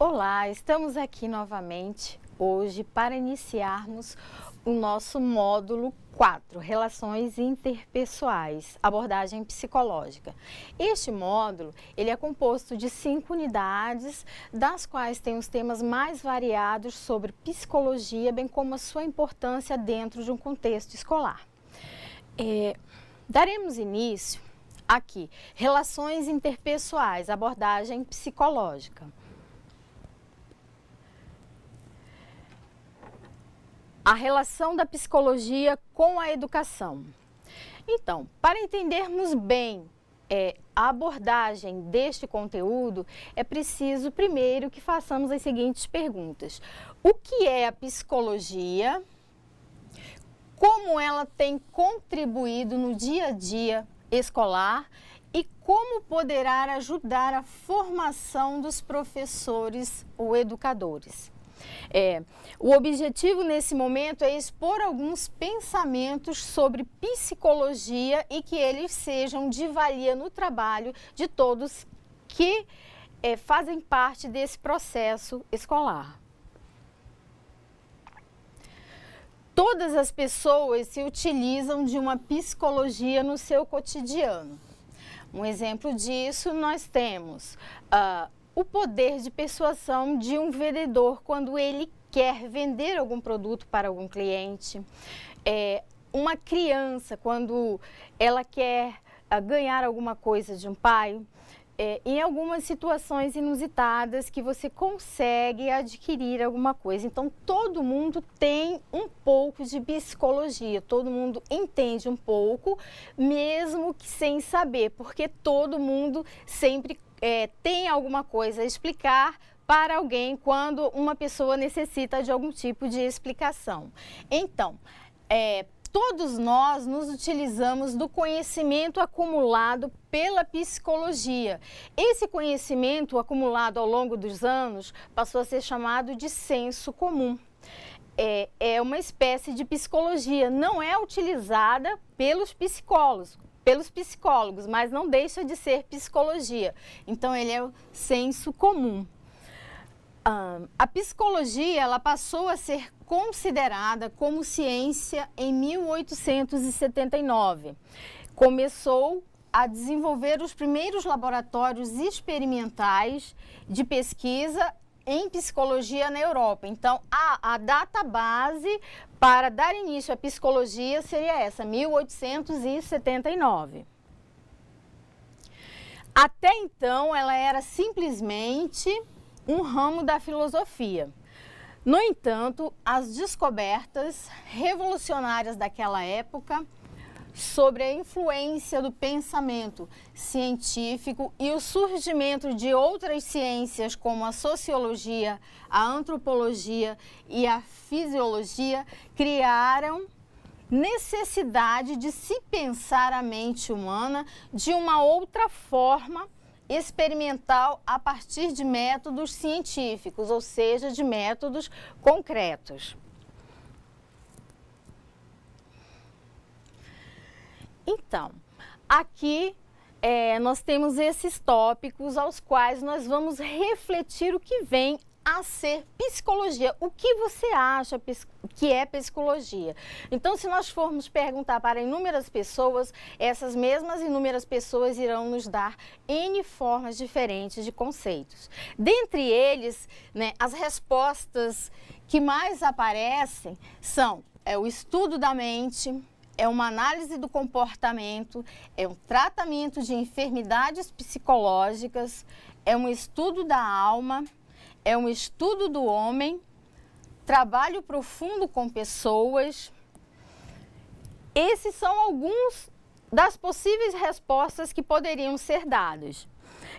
Olá, estamos aqui novamente hoje para iniciarmos o nosso módulo 4, Relações Interpessoais, Abordagem Psicológica. Este módulo ele é composto de 5 unidades, das quais tem os temas mais variados sobre psicologia, bem como a sua importância dentro de um contexto escolar. Daremos início aqui, Relações Interpessoais, Abordagem Psicológica. A relação da psicologia com a educação. Então, para entendermos bem a abordagem deste conteúdo, é preciso primeiro que façamos as seguintes perguntas. O que é a psicologia? Como ela tem contribuído no dia a dia escolar e como poderá ajudar a formação dos professores ou educadores? O objetivo nesse momento é expor alguns pensamentos sobre psicologia e que eles sejam de valia no trabalho de todos que fazem parte desse processo escolar. Todas as pessoas se utilizam de uma psicologia no seu cotidiano. Um exemplo disso nós temos o poder de persuasão de um vendedor quando ele quer vender algum produto para algum cliente. Uma criança quando ela quer ganhar alguma coisa de um pai. Em algumas situações inusitadas que você consegue adquirir alguma coisa. Então, todo mundo tem um pouco de psicologia, todo mundo entende um pouco, mesmo que sem saber, porque todo mundo sempre tem alguma coisa a explicar para alguém quando uma pessoa necessita de algum tipo de explicação. Então, todos nós nos utilizamos do conhecimento acumulado pela psicologia. Esse conhecimento acumulado ao longo dos anos passou a ser chamado de senso comum. É uma espécie de psicologia, não é utilizada pelos psicólogos, mas não deixa de ser psicologia. Então, ele é o senso comum. A psicologia ela passou a ser considerada como ciência em 1879. Começou a desenvolver os primeiros laboratórios experimentais de pesquisa em psicologia na Europa. Então, a data base para dar início à psicologia seria essa, 1879. Até então, ela era simplesmente um ramo da filosofia. No entanto, as descobertas revolucionárias daquela época sobre a influência do pensamento científico e o surgimento de outras ciências como a sociologia, a antropologia e a fisiologia criaram necessidade de se pensar a mente humana de uma outra forma experimental a partir de métodos científicos, ou seja, de métodos concretos. Então, aqui nós temos esses tópicos aos quais nós vamos refletir o que vem a ser psicologia. O que você acha que é psicologia? Então, se nós formos perguntar para inúmeras pessoas, essas mesmas inúmeras pessoas irão nos dar N formas diferentes de conceitos. Dentre eles, as respostas que mais aparecem são o estudo da mente, é uma análise do comportamento, é um tratamento de enfermidades psicológicas, é um estudo da alma, é um estudo do homem, trabalho profundo com pessoas. Esses são alguns das possíveis respostas que poderiam ser dadas.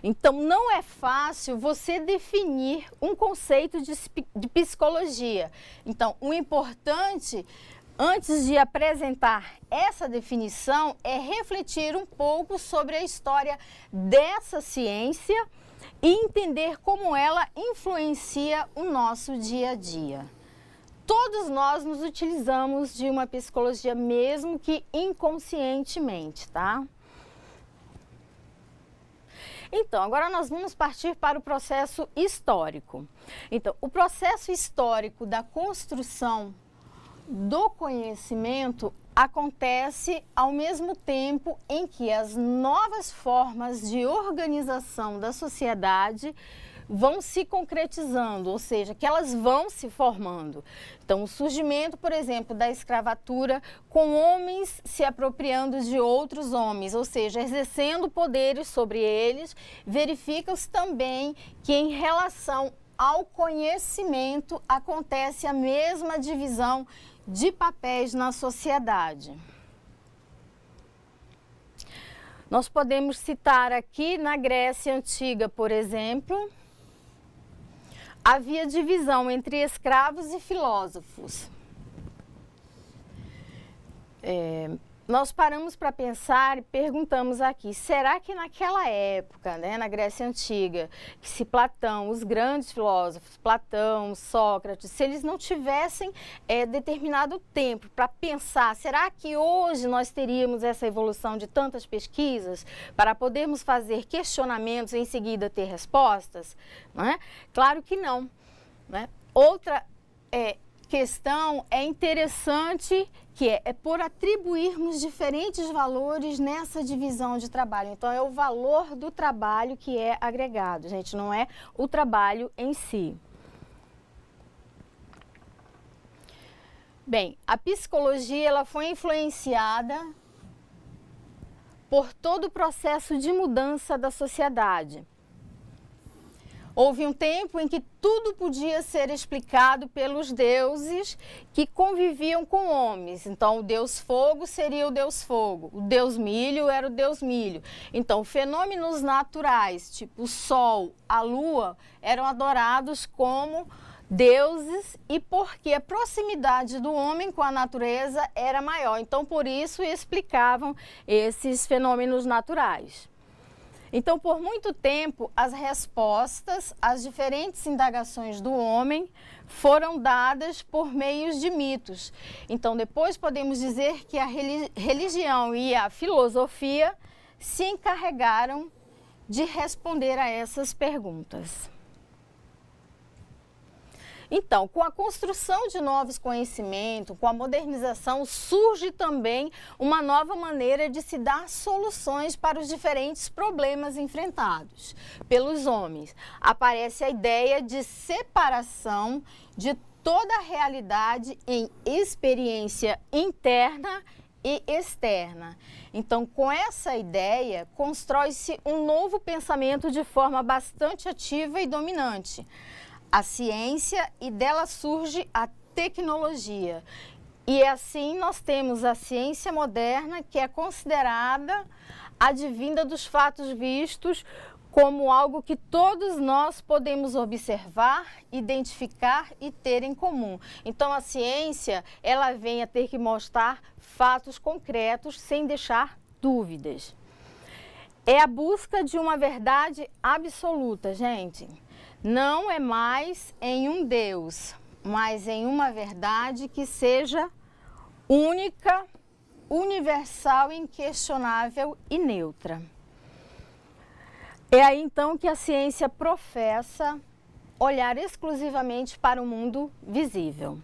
Então, não é fácil você definir um conceito de psicologia. Então, o importante, antes de apresentar essa definição, é refletir um pouco sobre a história dessa ciência e entender como ela influencia o nosso dia a dia. Todos nós nos utilizamos de uma psicologia, mesmo que inconscientemente, tá? Então, agora nós vamos partir para o processo histórico. Então, o processo histórico da construção do conhecimento acontece ao mesmo tempo em que as novas formas de organização da sociedade vão se concretizando, ou seja, que elas vão se formando. Então, o surgimento, por exemplo, da escravatura, com homens se apropriando de outros homens, ou seja, exercendo poderes sobre eles, verifica-se também que em relação ao conhecimento acontece a mesma divisão de papéis na sociedade. Nós podemos citar aqui na Grécia Antiga, por exemplo, havia divisão entre escravos e filósofos. Nós paramos para pensar e perguntamos aqui, será que naquela época, né, na Grécia Antiga, que se Platão, os grandes filósofos, Platão, Sócrates, se eles não tivessem determinado tempo para pensar, será que hoje nós teríamos essa evolução de tantas pesquisas para podermos fazer questionamentos e em seguida ter respostas? Não é? Claro que não. Né? Outra questão interessante que é por atribuirmos diferentes valores nessa divisão de trabalho. Então, é o valor do trabalho que é agregado, gente, não é o trabalho em si. Bem, a psicologia ela foi influenciada por todo o processo de mudança da sociedade. Houve um tempo em que tudo podia ser explicado pelos deuses que conviviam com homens. Então, o deus fogo seria o deus fogo, o deus milho era o deus milho. Então, fenômenos naturais, tipo o sol, a lua, eram adorados como deuses e porque a proximidade do homem com a natureza era maior. Então, por isso, explicavam esses fenômenos naturais. Então, por muito tempo, as respostas às diferentes indagações do homem foram dadas por meios de mitos. Então, depois podemos dizer que a religião e a filosofia se encarregaram de responder a essas perguntas. Então, com a construção de novos conhecimentos, com a modernização, surge também uma nova maneira de se dar soluções para os diferentes problemas enfrentados pelos homens. Aparece a ideia de separação de toda a realidade em experiência interna e externa. Então, com essa ideia, constrói-se um novo pensamento de forma bastante ativa e dominante. A ciência e dela surge a tecnologia. E assim nós temos a ciência moderna, que é considerada advinda dos fatos vistos como algo que todos nós podemos observar, identificar e ter em comum. Então a ciência, ela vem a ter que mostrar fatos concretos sem deixar dúvidas. É a busca de uma verdade absoluta, gente. Não é mais em um Deus, mas em uma verdade que seja única, universal, inquestionável e neutra. É aí então que a ciência professa olhar exclusivamente para o mundo visível.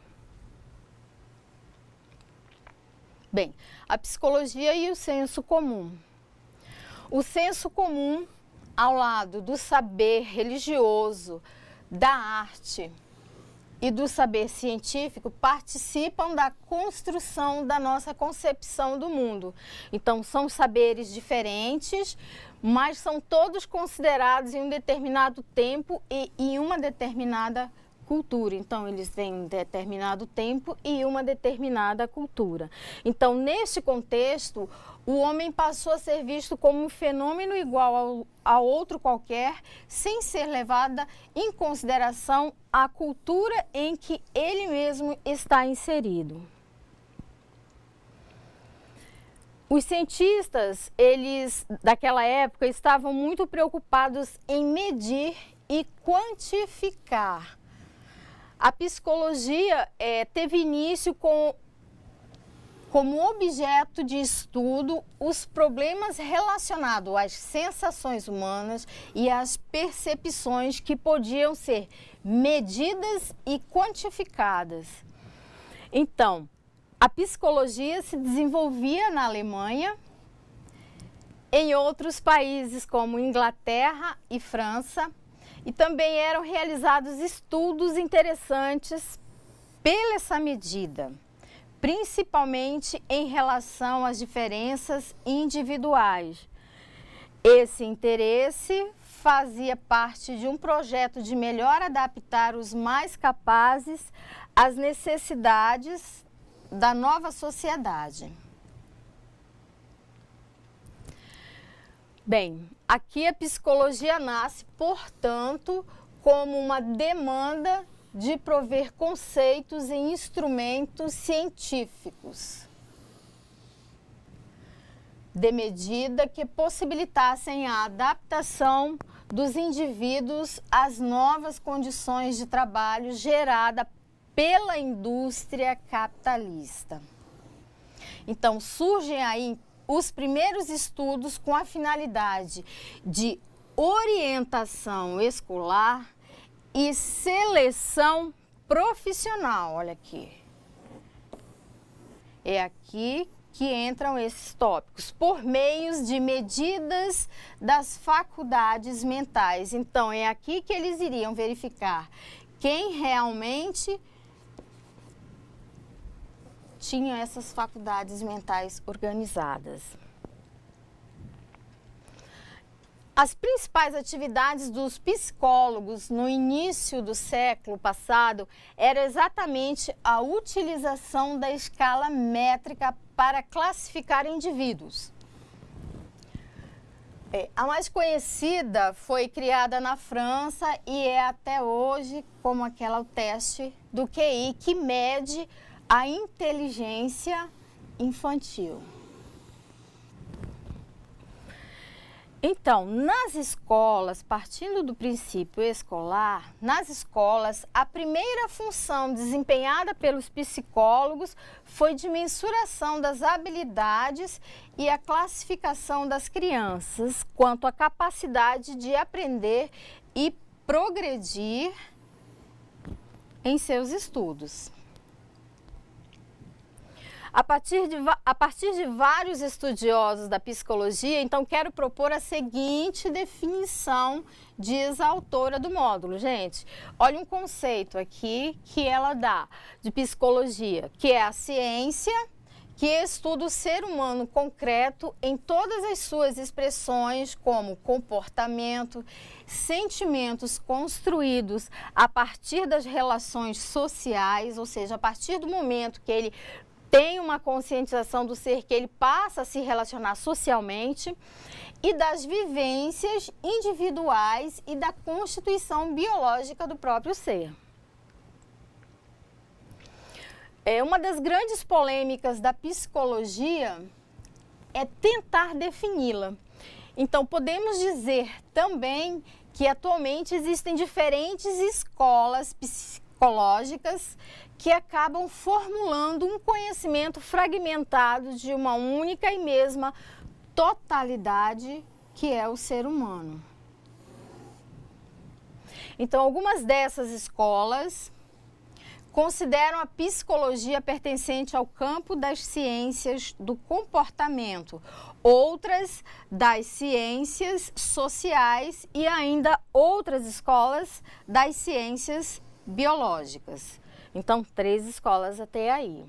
Bem, a psicologia e o senso comum. O senso comum, ao lado do saber religioso, da arte e do saber científico, participam da construção da nossa concepção do mundo. Então, são saberes diferentes, mas são todos considerados em um determinado tempo e em uma determinada cultura. Então, eles têm um determinado tempo e uma determinada cultura. Então, neste contexto, o homem passou a ser visto como um fenômeno igual a outro qualquer, sem ser levada em consideração a cultura em que ele mesmo está inserido. Os cientistas, eles daquela época, estavam muito preocupados em medir e quantificar. A psicologia teve início com como objeto de estudo os problemas relacionados às sensações humanas e às percepções que podiam ser medidas e quantificadas. Então, a psicologia se desenvolvia na Alemanha, em outros países como Inglaterra e França, e também eram realizados estudos interessantes pela essa medida, principalmente em relação às diferenças individuais. Esse interesse fazia parte de um projeto de melhor adaptar os mais capazes às necessidades da nova sociedade. Bem, aqui a psicologia nasce, portanto, como uma demanda de prover conceitos e instrumentos científicos de medida que possibilitassem a adaptação dos indivíduos às novas condições de trabalho gerada pela indústria capitalista. Então, surgem aí os primeiros estudos com a finalidade de orientação escolar e seleção profissional. Olha aqui. É aqui que entram esses tópicos, por meio de medidas das faculdades mentais. Então, é aqui que eles iriam verificar quem realmente tinha essas faculdades mentais organizadas. As principais atividades dos psicólogos no início do século passado era exatamente a utilização da escala métrica para classificar indivíduos. A mais conhecida foi criada na França e é até hoje como aquela o teste do QI, que mede a inteligência infantil. Então, nas escolas, partindo do princípio escolar, nas escolas, a primeira função desempenhada pelos psicólogos foi de mensuração das habilidades e a classificação das crianças quanto à capacidade de aprender e progredir em seus estudos. A partir de vários estudiosos da psicologia, então quero propor a seguinte definição, diz a autora do módulo. Gente, olha um conceito aqui que ela dá de psicologia, que é a ciência que estuda o ser humano concreto em todas as suas expressões, como comportamento, sentimentos construídos a partir das relações sociais, ou seja, a partir do momento que ele tem uma conscientização do ser, que ele passa a se relacionar socialmente, e das vivências individuais e da constituição biológica do próprio ser. Uma das grandes polêmicas da psicologia é tentar defini-la. Então, podemos dizer também que atualmente existem diferentes escolas psicológicas que acabam formulando um conhecimento fragmentado de uma única e mesma totalidade que é o ser humano. Então, algumas dessas escolas consideram a psicologia pertencente ao campo das ciências do comportamento, outras das ciências sociais e ainda outras escolas das ciências biológicas. Então, 3 escolas até aí.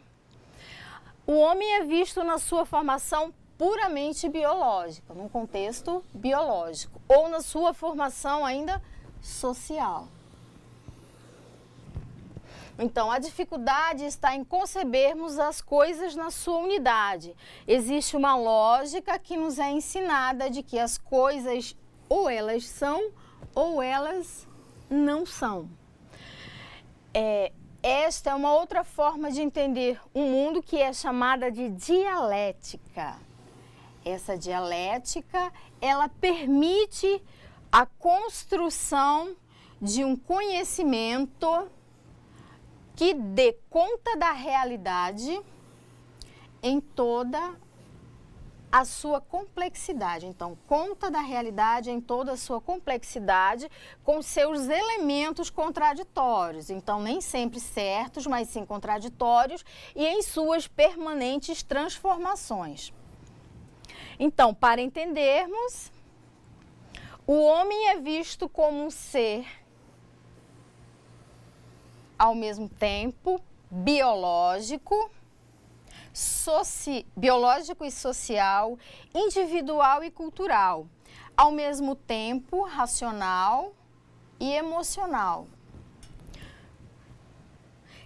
O homem é visto na sua formação puramente biológica, num contexto biológico, ou na sua formação ainda social. Então, a dificuldade está em concebermos as coisas na sua unidade. Existe uma lógica que nos é ensinada de que as coisas ou elas são ou elas não são. Esta é uma outra forma de entender o mundo que é chamada de dialética. Essa dialética, ela permite a construção de um conhecimento que dê conta da realidade em toda a sua complexidade. Então, conta da realidade em toda a sua complexidade, com seus elementos contraditórios. Então, nem sempre certos, mas sim contraditórios, e em suas permanentes transformações. Então, para entendermos, o homem é visto como um ser, ao mesmo tempo, biológico e social, individual e cultural, ao mesmo tempo racional e emocional.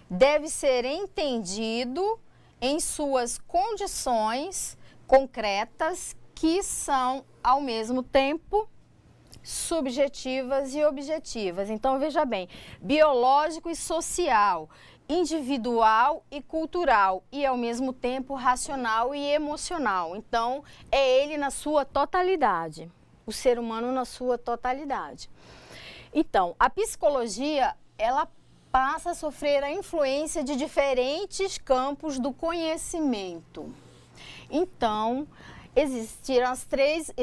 Deve ser entendido em suas condições concretas, que são, ao mesmo tempo, subjetivas e objetivas. Então, veja bem, biológico e social, individual e cultural, e ao mesmo tempo racional e emocional. Então, é ele na sua totalidade, o ser humano na sua totalidade. Então, a psicologia, ela passa a sofrer a influência de diferentes campos do conhecimento. Então, existem as três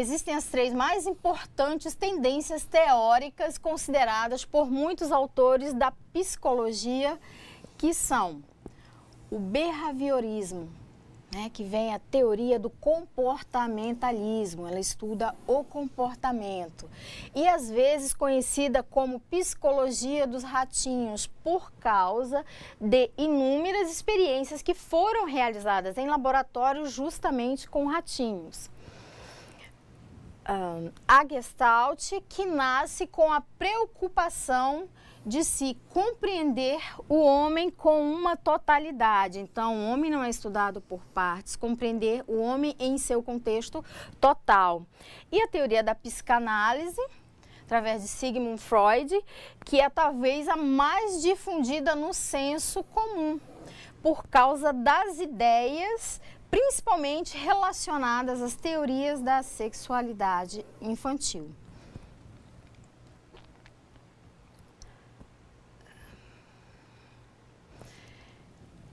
mais importantes tendências teóricas consideradas por muitos autores da psicologia, que são o behaviorismo, né, que vem a teoria do comportamentalismo, ela estuda o comportamento, e às vezes conhecida como psicologia dos ratinhos, por causa de inúmeras experiências que foram realizadas em laboratórios justamente com ratinhos. A Gestalt, que nasce com a preocupação de se compreender o homem com uma totalidade. Então, o homem não é estudado por partes, compreender o homem em seu contexto total. E a teoria da psicanálise, através de Sigmund Freud, que é talvez a mais difundida no senso comum, por causa das ideias, principalmente relacionadas às teorias da sexualidade infantil.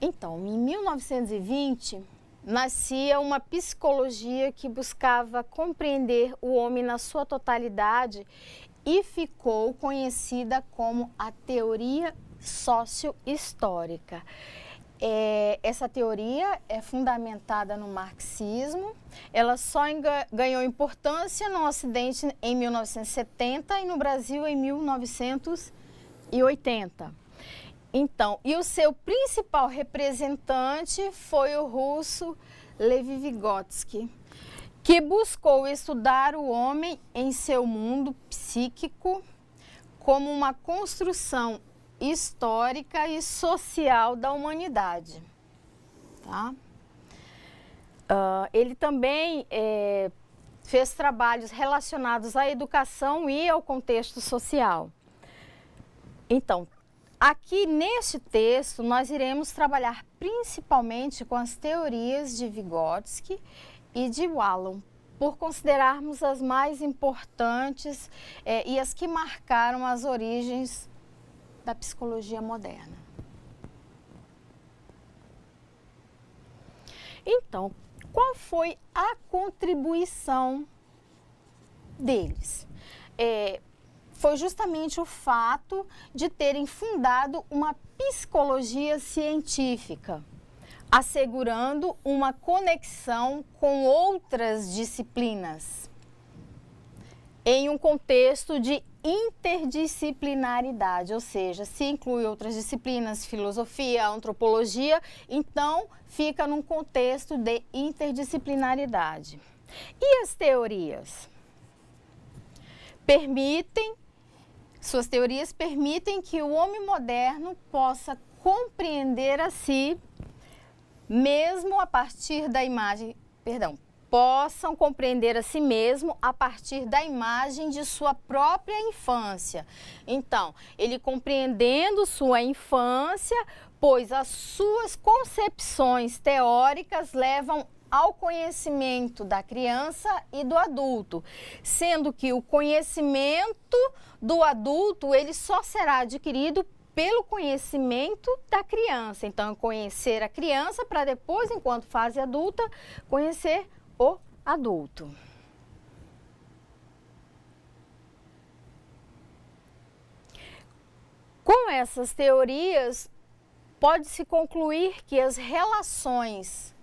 Então, em 1920, nascia uma psicologia que buscava compreender o homem na sua totalidade e ficou conhecida como a teoria sócio-histórica. Essa teoria é fundamentada no marxismo, ela só ganhou importância no Ocidente em 1970 e no Brasil em 1980. Então, e o seu principal representante foi o russo Levi Vygotsky, que buscou estudar o homem em seu mundo psíquico como uma construção histórica e social da humanidade. Tá? Ele também fez trabalhos relacionados à educação e ao contexto social. Então, aqui neste texto, nós iremos trabalhar principalmente com as teorias de Vygotsky e de Wallon, por considerarmos as mais importantes e as que marcaram as origens da psicologia moderna. Então, qual foi a contribuição deles? Foi justamente o fato de terem fundado uma psicologia científica, assegurando uma conexão com outras disciplinas, em um contexto de interdisciplinaridade, ou seja, se inclui outras disciplinas, filosofia, antropologia, então fica num contexto de interdisciplinaridade. E as teorias? Suas teorias permitem que o homem moderno possa compreender a si mesmo a partir da imagem, possam compreender a si mesmo a partir da imagem de sua própria infância. Então, ele compreendendo sua infância, pois as suas concepções teóricas levam ao conhecimento da criança e do adulto, sendo que o conhecimento do adulto ele só será adquirido pelo conhecimento da criança. Então, conhecer a criança para depois, enquanto fase adulta, conhecer o adulto. Com essas teorias, pode-se concluir que as relações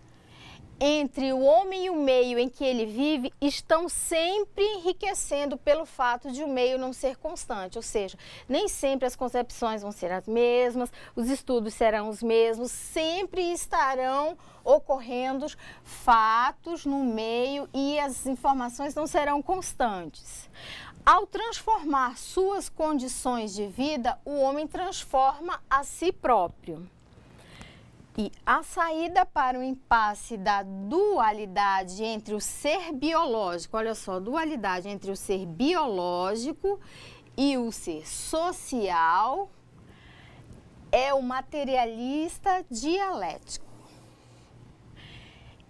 entre o homem e o meio em que ele vive estão sempre enriquecendo pelo fato de o meio não ser constante, ou seja, nem sempre as concepções vão ser as mesmas, os estudos serão os mesmos, sempre estarão ocorrendo fatos no meio e as informações não serão constantes. Ao transformar suas condições de vida, o homem transforma a si próprio. E a saída para o impasse da dualidade entre o ser biológico, olha só, dualidade entre o ser biológico e o ser social, é o materialista dialético.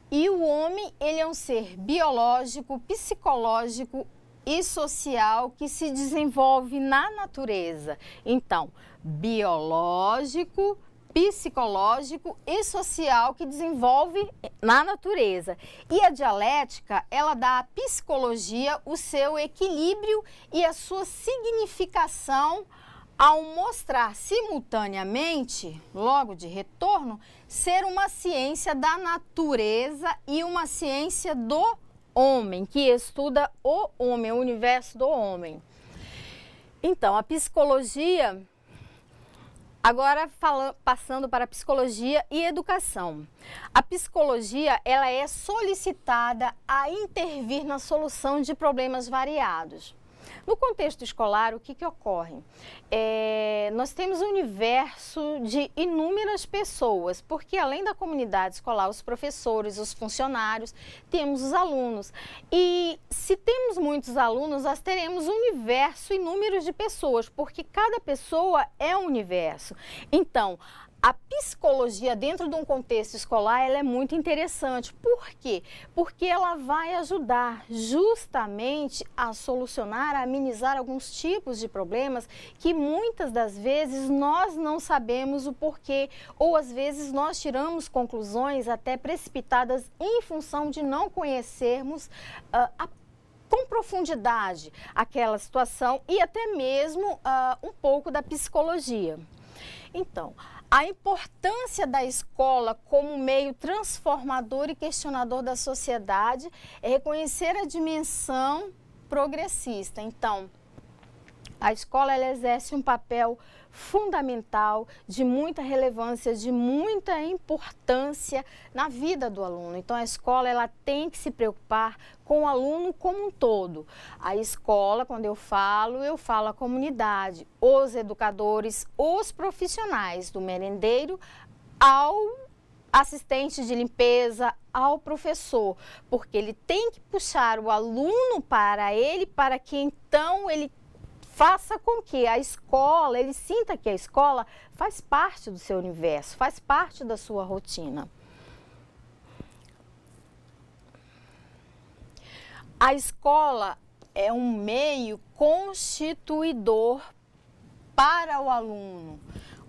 E o homem, ele é um ser biológico, psicológico e social que se desenvolve na natureza. Então, biológico, psicológico e social que desenvolve na natureza. E a dialética, ela dá à psicologia o seu equilíbrio e a sua significação ao mostrar simultaneamente, logo de retorno, ser uma ciência da natureza e uma ciência do homem, que estuda o homem, o universo do homem. Então, a psicologia, agora passando para a psicologia e educação. A psicologia, ela é solicitada a intervir na solução de problemas variados. No contexto escolar, o que ocorre? Nós temos um universo de inúmeras pessoas, porque além da comunidade escolar, os professores, os funcionários, temos os alunos. E se temos muitos alunos, nós teremos um universo inúmero de pessoas, porque cada pessoa é um universo. Então, a psicologia dentro de um contexto escolar, ela é muito interessante. Por quê? Porque ela vai ajudar justamente a solucionar, a amenizar alguns tipos de problemas que muitas das vezes nós não sabemos o porquê, ou às vezes nós tiramos conclusões até precipitadas em função de não conhecermos com profundidade aquela situação e até mesmo um pouco da psicologia. Então, a importância da escola como meio transformador e questionador da sociedade é reconhecer a dimensão progressista. Então, a escola, ela exerce um papel fundamental, de muita relevância, de muita importância na vida do aluno. Então, a escola, ela tem que se preocupar com o aluno como um todo. A escola, quando eu falo a comunidade, os educadores, os profissionais, do merendeiro ao assistente de limpeza, ao professor, porque ele tem que puxar o aluno para ele, para que então ele faça com que a escola, ele sinta que a escola faz parte do seu universo, faz parte da sua rotina. A escola é um meio constituidor para o aluno,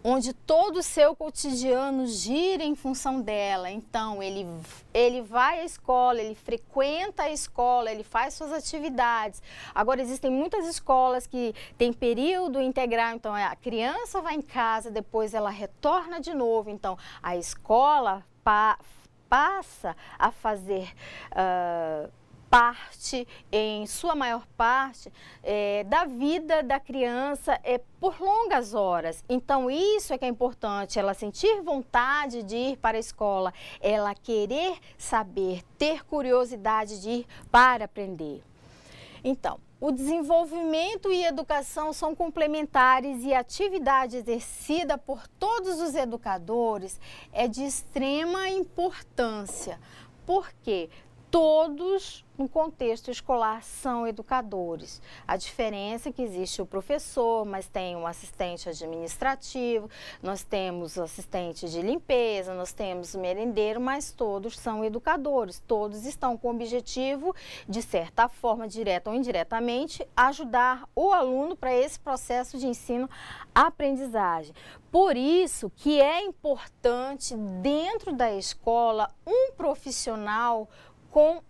onde todo o seu cotidiano gira em função dela. Então, ele vai à escola, ele frequenta a escola, ele faz suas atividades. Agora, existem muitas escolas que têm período integral, então a criança vai em casa, depois ela retorna de novo. Então, a escola passa a fazer parte, em sua maior parte, da vida da criança por longas horas. Então, isso é que é importante, ela sentir vontade de ir para a escola, ela querer saber, ter curiosidade de ir para aprender. Então, o desenvolvimento e educação são complementares e a atividade exercida por todos os educadores é de extrema importância, porque todos no contexto escolar são educadores. A diferença é que existe o professor, mas tem um assistente administrativo, nós temos o assistente de limpeza, nós temos o merendeiro, mas todos são educadores, todos estão com o objetivo, de certa forma, direta ou indiretamente, ajudar o aluno para esse processo de ensino-aprendizagem. Por isso que é importante, dentro da escola, um profissional com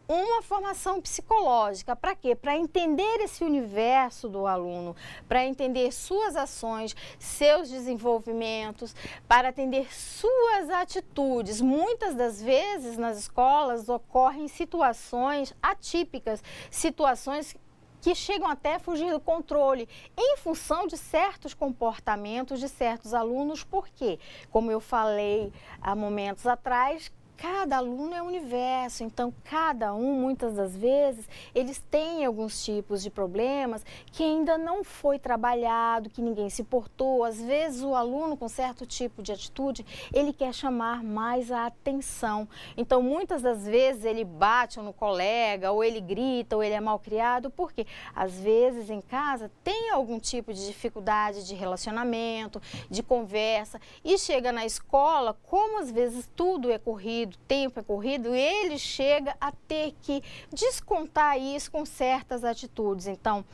uma formação psicológica. Para quê? Para entender esse universo do aluno, para entender suas ações, seus desenvolvimentos, para atender suas atitudes. Muitas das vezes nas escolas ocorrem situações atípicas, situações que chegam até a fugir do controle, em função de certos comportamentos de certos alunos. Por quê? Como eu falei há momentos atrás, cada aluno é um universo, então cada um, muitas das vezes, eles têm alguns tipos de problemas que ainda não foi trabalhado, que ninguém se importou. Às vezes o aluno com certo tipo de atitude, ele quer chamar mais a atenção. Então muitas das vezes ele bate no colega, ou ele grita, ou ele é mal criado, porque às vezes em casa tem algum tipo de dificuldade de relacionamento, de conversa, e chega na escola, como às vezes tudo é corrido, tempo é corrido, ele chega a ter que descontar isso com certas atitudes. Então,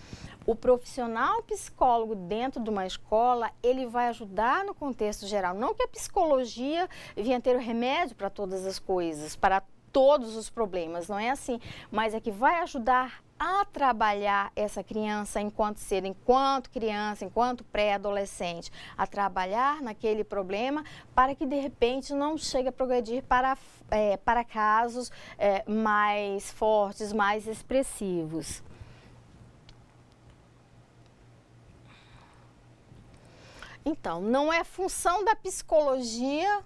o profissional psicólogo dentro de uma escola, ele vai ajudar no contexto geral. Não que a psicologia venha ter o remédio para todas as coisas, para todos os problemas, não é assim, mas é que vai ajudar a trabalhar essa criança enquanto cedo, enquanto criança, enquanto pré-adolescente, a trabalhar naquele problema para que de repente não chegue a progredir para casos mais fortes, mais expressivos. Então, não é função da psicologia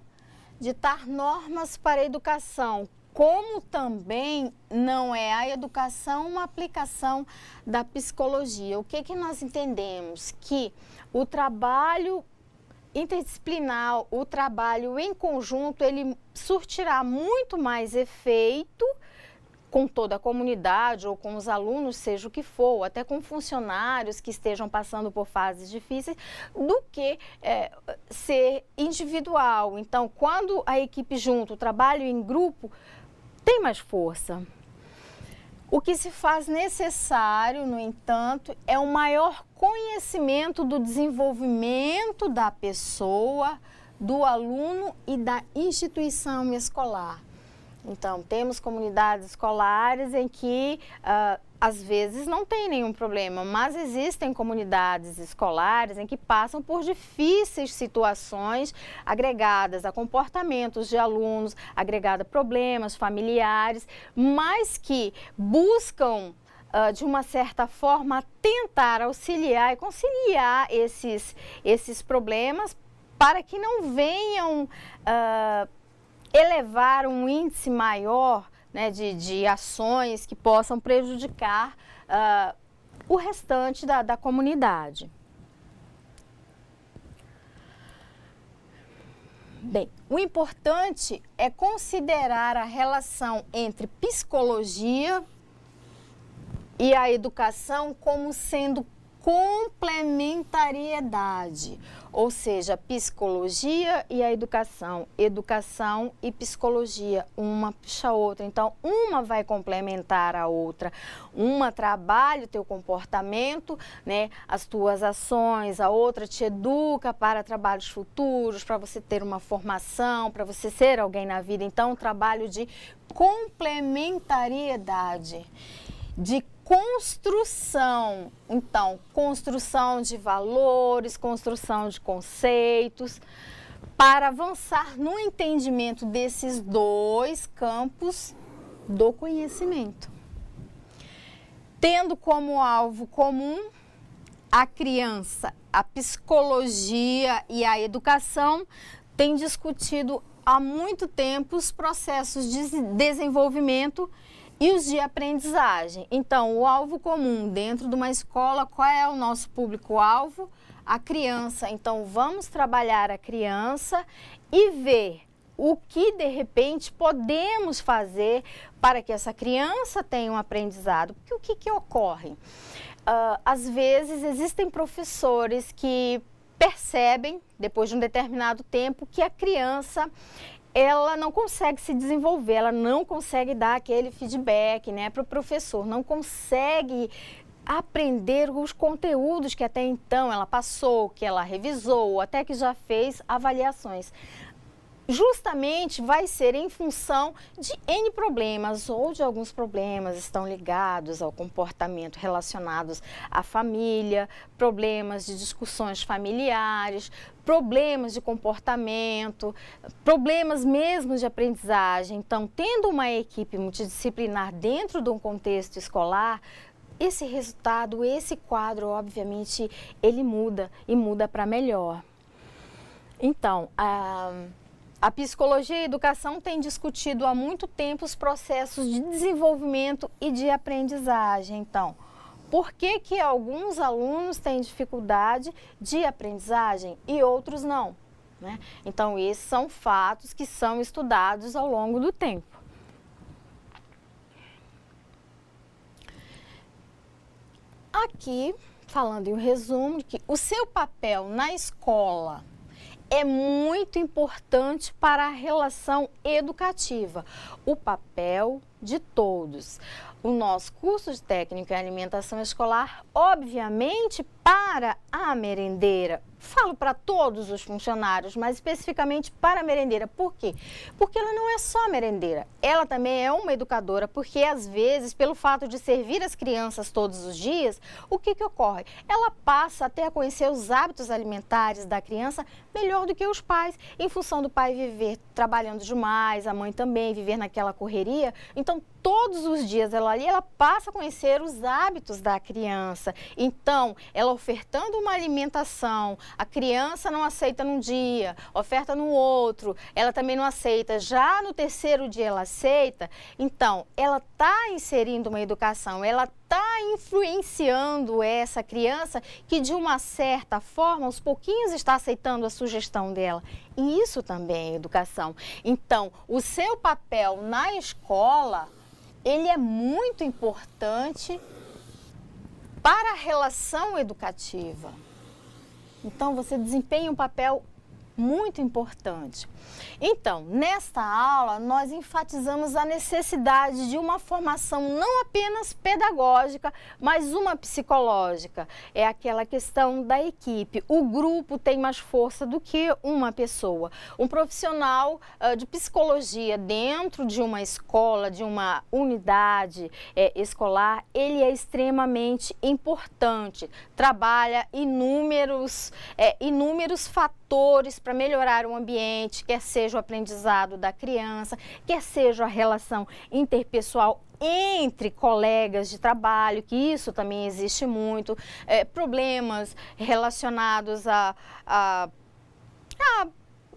ditar normas para a educação, como também não é a educação uma aplicação da psicologia. O que nós entendemos? Que o trabalho interdisciplinar, o trabalho em conjunto, ele surtirá muito mais efeito com toda a comunidade ou com os alunos, seja o que for, ou até com funcionários que estejam passando por fases difíceis, do que ser individual. Então, quando a equipe junto, o trabalho em grupo, tem mais força. O que se faz necessário, no entanto, é um maior conhecimento do desenvolvimento da pessoa, do aluno e da instituição escolar. Então, temos comunidades escolares em que, às vezes, não tem nenhum problema, mas existem comunidades escolares em que passam por difíceis situações agregadas a comportamentos de alunos, agregada a problemas familiares, mas que buscam, de uma certa forma, tentar auxiliar e conciliar esses problemas para que não venham elevar um índice maior, né, de ações que possam prejudicar o restante da comunidade. Bem, o importante é considerar a relação entre psicologia e a educação como sendo complementariedade, ou seja, psicologia e a educação e psicologia, uma puxa a outra. Então, uma vai complementar a outra, uma trabalha o teu comportamento, né, as tuas ações, a outra te educa para trabalhos futuros, para você ter uma formação, para você ser alguém na vida. Então, um trabalho de complementariedade, de construção. Então, construção de valores, construção de conceitos, para avançar no entendimento desses dois campos do conhecimento. Tendo como alvo comum a criança, a psicologia e a educação têm discutido há muito tempo os processos de desenvolvimento e os de aprendizagem. Então, o alvo comum dentro de uma escola, qual é o nosso público-alvo? A criança. Então, vamos trabalhar a criança e ver o que de repente podemos fazer para que essa criança tenha um aprendizado. Porque o que ocorre? Às vezes existem professores que percebem, depois de um determinado tempo, que a criança ela não consegue se desenvolver, ela não consegue dar aquele feedback, né, para o professor, não consegue aprender os conteúdos que até então ela passou, que ela revisou, até que já fez avaliações. Justamente vai ser em função de N problemas, ou de alguns problemas estão ligados ao comportamento relacionados à família, problemas de discussões familiares, problemas de comportamento, problemas mesmo de aprendizagem. Então, tendo uma equipe multidisciplinar dentro de um contexto escolar, esse resultado, esse quadro, obviamente, ele muda e muda para melhor. Então, a psicologia e a educação têm discutido há muito tempo os processos de desenvolvimento e de aprendizagem. Então, por que que alguns alunos têm dificuldade de aprendizagem e outros não, né? Então, esses são fatos que são estudados ao longo do tempo. Aqui, falando em um resumo, que o seu papel na escola é muito importante para a relação educativa, o papel de todos. O nosso curso de técnico em alimentação escolar, obviamente, para a merendeira. Falo para todos os funcionários, mas especificamente para a merendeira. Por quê? Porque ela não é só merendeira, ela também é uma educadora, porque às vezes, pelo fato de servir as crianças todos os dias, o que ocorre? Ela passa até a conhecer os hábitos alimentares da criança melhor do que os pais, em função do pai viver trabalhando demais, a mãe também viver naquela correria. Então, todos os dias ela passa a conhecer os hábitos da criança. Então, ela ofertando uma alimentação, a criança não aceita num dia, oferta no outro, ela também não aceita, já no terceiro dia ela aceita. Então, ela está inserindo uma educação, ela está influenciando essa criança que de uma certa forma, aos pouquinhos está aceitando a sugestão dela. E isso também é educação. Então, o seu papel na escola, ele é muito importante para a relação educativa. Então, você desempenha um papel muito importante. Então, nesta aula, nós enfatizamos a necessidade de uma formação não apenas pedagógica, mas uma psicológica. É aquela questão da equipe. O grupo tem mais força do que uma pessoa. Um profissional de psicologia dentro de uma escola, de uma unidade escolar, ele é extremamente importante. Trabalha inúmeros fatores para melhorar o ambiente, quer seja o aprendizado da criança, quer seja a relação interpessoal entre colegas de trabalho, que isso também existe muito, problemas relacionados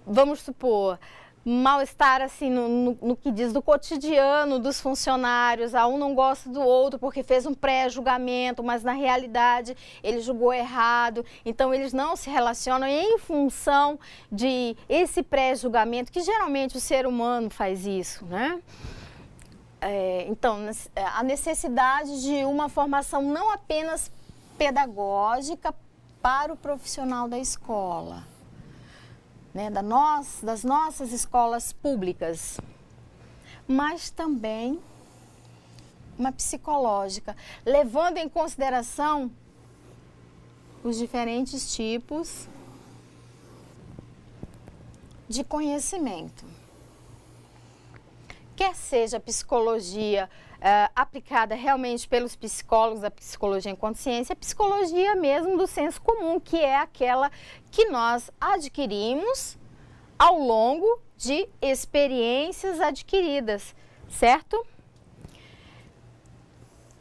vamos supor, mal-estar assim no que diz do cotidiano dos funcionários. Um não gosta do outro porque fez um pré-julgamento, mas na realidade ele julgou errado, então eles não se relacionam em função de esse pré-julgamento, que geralmente o ser humano faz isso, né? Então, a necessidade de uma formação não apenas pedagógica para o profissional da escola, né, das nossas escolas públicas, mas também uma psicológica, levando em consideração os diferentes tipos de conhecimento. Quer seja a psicologia aplicada realmente pelos psicólogos, a psicologia enquanto ciência, a psicologia mesmo do senso comum, que é aquela que nós adquirimos ao longo de experiências adquiridas, certo?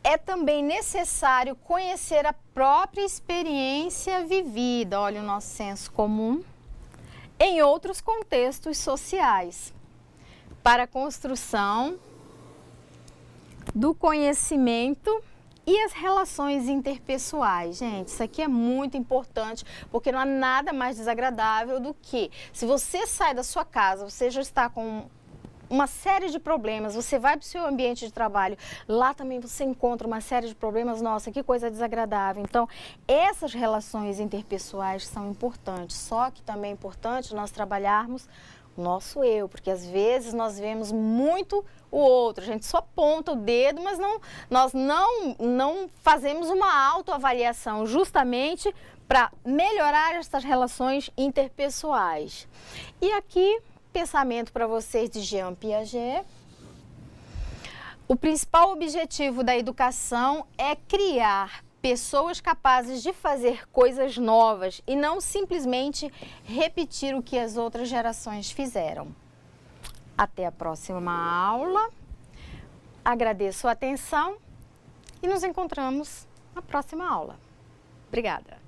É também necessário conhecer a própria experiência vivida, olha o nosso senso comum, em outros contextos sociais, para a construção do conhecimento E as relações interpessoais, gente, isso aqui é muito importante, porque não há nada mais desagradável do que, se você sai da sua casa, você já está com uma série de problemas, você vai para o seu ambiente de trabalho, lá também você encontra uma série de problemas, nossa, que coisa desagradável. Então, essas relações interpessoais são importantes, só que também é importante nós trabalharmos o nosso eu, porque às vezes nós vemos muito o outro, a gente só aponta o dedo, mas nós não fazemos uma autoavaliação justamente para melhorar essas relações interpessoais. E aqui, pensamento para vocês de Jean Piaget. O principal objetivo da educação é criar pessoas capazes de fazer coisas novas e não simplesmente repetir o que as outras gerações fizeram. Até a próxima aula. Agradeço a atenção e nos encontramos na próxima aula. Obrigada.